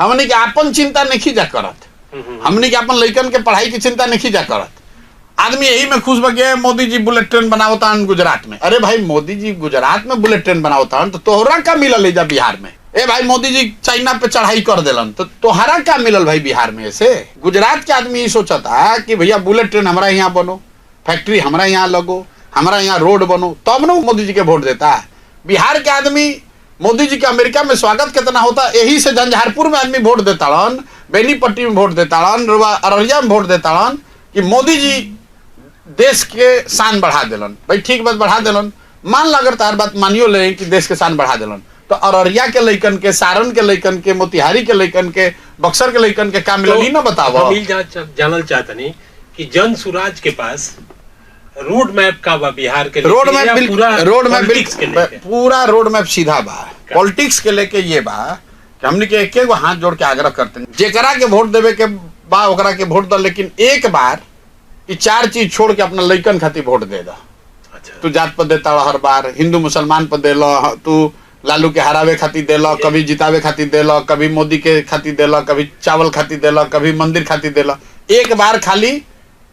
हमने के आपन चिंता नहीं जा करत, हमने के अपन लइकन के पढ़ाई की चिंता नहीं जा करत। आदमी यही में खुश बगे मोदी जी बुलेट ट्रेन बनावता गुजरात में। अरे भाई मोदी जी गुजरात में बुलेट ट्रेन बनावता तो तोहरा का मिलल है जा बिहार में? ए भाई मोदी जी चाइना पे चढ़ाई कर दिलन तो तोहरा का मिलल भाई बिहार में? ऐसे गुजरात के आदमी सोचता कि भैया बुलेट ट्रेन हमारा यहाँ बनो, फैक्ट्री हमारा यहाँ लगो, हमारा यहाँ रोड बनो, तब न मोदी जी के वोट देता है। बिहार के आदमी मोदी जी के अमेरिका में स्वागत कितना होता, यही से झंझारपुर में आदमी वोट देता, बेनीपट्टी में वोट देता, अररिया में वोट देता कि मोदी जी देश के शान बढ़ा दिलन। भाई ठीक बात बढ़ा दिलन, मान ला अगर तार बात मानियो ले कि देश के शान बढ़ा दिलन, तो अररिया के लइकन के, सारण के लइकन के, मोतिहारी के लइकन के, बक्सर के लइकन के काम मिलल ही ना बताओ। जानल चाहता नहीं कि जन सुराज के पास रोड मैप का बा बिहार के रोड मैप पूरा रोड मैप सीधा बा। पॉलिटिक्स के लेके ये बा कि हमने के एक एगो हाथ जोड़ के आग्रह करते हैं, जेकरा के वोट देवे के बा ओकरा के वोट दो, लेकिन एक बार ये 4 चीज छोड़ के अपना लइकन खातिर वोट दे दो। अच्छा। तू जात पर देता हर बार, हिंदू मुसलमान पर दे लो, तू लालू के हरावे खातिर दे लो, कभी जितावे खातिर दे लो, कभी मोदी के खातिर दे लो, कभी चावल खातिर दे लो, कभी मंदिर खातिर दे लो। एक बार खाली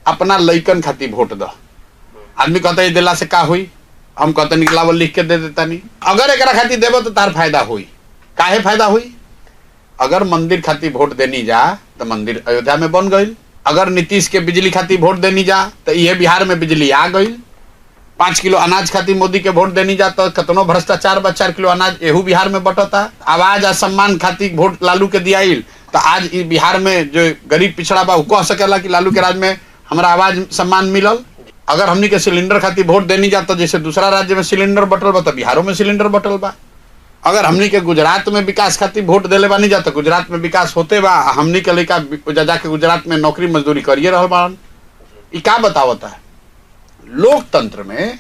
अपना लइकन खातिर वोट दो। आदमी कहता है दिला से का हुई, हम कहते निकलावल लिख के दे देता नहीं। अगर एक खातिर देबो तो तार फायदा हुई। काहे फायदा हुई? अगर मंदिर खातिर वोट देनी जा तो मंदिर अयोध्या में बन गई। अगर नीतीश के बिजली खातिर वोट देनी जा तो ये बिहार में बिजली आ गई। 5 किलो अनाज खातिर मोदी के वोट देनी जा तो कतनो भ्रष्टाचार बा, 4 किलो अनाज एहू बिहार में बटता। आवाज आ सम्मान खातिर वोट लालू के दियाइल तो आज बिहार में जो गरीब पिछड़ा बा कह सकेला कि लालू के राज में हमारा आवाज सम्मान मिलल। अगर हमनी के सिलेंडर खातिर वोट देनी जा तो जैसे दूसरा राज्य में सिलेंडर बटल बा तो बिहारों में सिलेंडर बटल बा। अगर हमनी के गुजरात में विकास खातिर वोट देले बानी जा तो गुजरात में विकास होते बा। हमनी के लइका जाके गुजरात में नौकरी मजदूरी करिए रहल बान। ई का बतावता है? लोकतंत्र में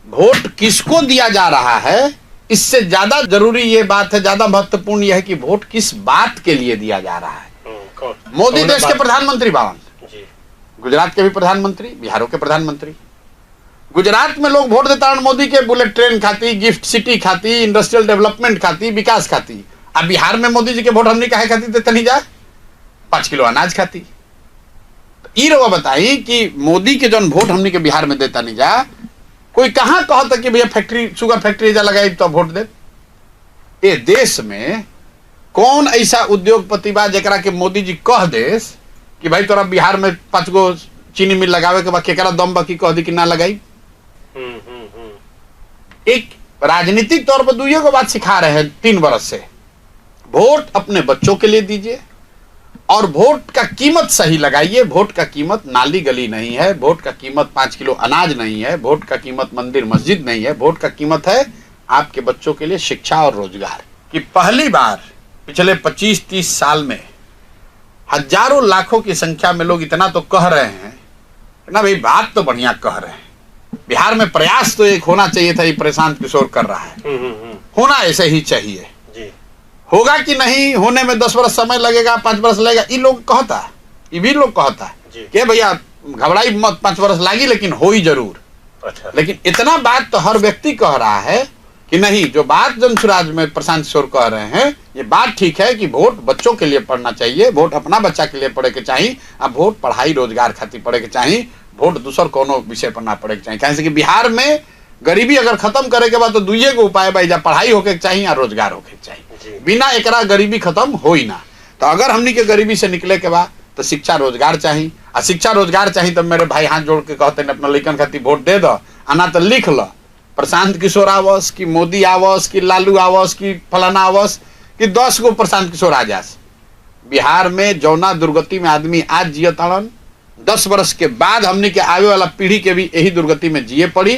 वोट किसको दिया जा रहा है, इससे ज्यादा जरूरी ये बात है, ज्यादा महत्वपूर्ण यह है कि वोट किस बात के लिए दिया जा रहा है। मोदी देश के प्रधानमंत्री बावन, गुजरात के भी प्रधानमंत्री, बिहारों के प्रधानमंत्री। गुजरात में लोग वोट देता मोदी के बुलेट ट्रेन खाती, गिफ्ट सिटी खाती, इंडस्ट्रियल डेवलपमेंट खाती, विकास खाती। अब बिहार में मोदी जी के वोट हमने काहे खाती देते नहीं जा? 5 किलो अनाज खाती। ई रवा बताई कि मोदी के जौन वोट हमने के बिहार में देता नहीं जा, कोई कहाँ कहता कि भैया फैक्ट्री, शुगर फैक्ट्री जा लगाई तो वोट दे। ये देश में कौन ऐसा उद्योगपति बा जरा के मोदी जी कह देस कि भाई तोरा बिहार में 5 गो चीनी मिल लगावे के बाद केकरा दम बाकी कह दी कि ना लगाई। एक राजनीतिक तौर पर 2 गो बात सिखा रहे हैं 3 वर्ष से, वोट अपने बच्चों के लिए दीजिए और वोट का कीमत सही लगाइए। वोट का कीमत नाली गली नहीं है, वोट का कीमत 5 किलो अनाज नहीं है, वोट का कीमत मंदिर मस्जिद नहीं है, वोट का कीमत है आपके बच्चों के लिए शिक्षा और रोजगार। कि पहली बार पिछले 25-30 साल में हजारों लाखों की संख्या में लोग इतना तो कह रहे हैं ना, भाई बात तो बढ़िया कह रहे हैं। बिहार में प्रयास तो एक होना चाहिए था, ये प्रशांत किशोर कर रहा है, होना ऐसे ही चाहिए। होगा कि नहीं होने में 10 वर्ष समय लगेगा, 5 वर्ष लगेगा, ये लोग कहता है, ये भी लोग कहता है कि भैया घबराई मत, 5 वर्ष लगी लेकिन हो ही जरूर। अच्छा। लेकिन इतना बात तो हर व्यक्ति कह रहा है कि नहीं, जो बात जनसुराज में प्रशांत किशोर कह रहे हैं ये बात ठीक है कि वोट बच्चों के लिए पढ़ना चाहिए, वोट अपना बच्चा के लिए पढ़े के चाहिए, अब वोट पढ़ाई रोजगार खातिर पढ़े के चाहिए, वोट दूसर कोनो विषय पर ना पड़े के चाहिए। कैसे कि बिहार में गरीबी अगर खत्म करे के बाद तो 2 गो उपाय भाई, जा पढ़ाई होके चाहिए या रोजगार होके चाहिए, बिना एकरा गरीबी खत्म हो ही ना। तो अगर हमनी के गरीबी से निकले के बाद तो शिक्षा रोजगार चाहिए, और शिक्षा रोजगार चाहिए तो मेरे भाई हाथ जोड़ के कहते हैं अपना लइकन खातिर वोट दे दो, आना तो लिख लो प्रशांत किशोर आवस कि मोदी आवस कि लालू आवस कि फलाना आवस कि 10 गो प्रशांत किशोर आ जास। बिहार में जौना दुर्गति में आदमी आज जियताड़न, 10 वर्ष के बाद हमने के आवे वाला पीढ़ी के भी यही दुर्गति में जिए पड़ी।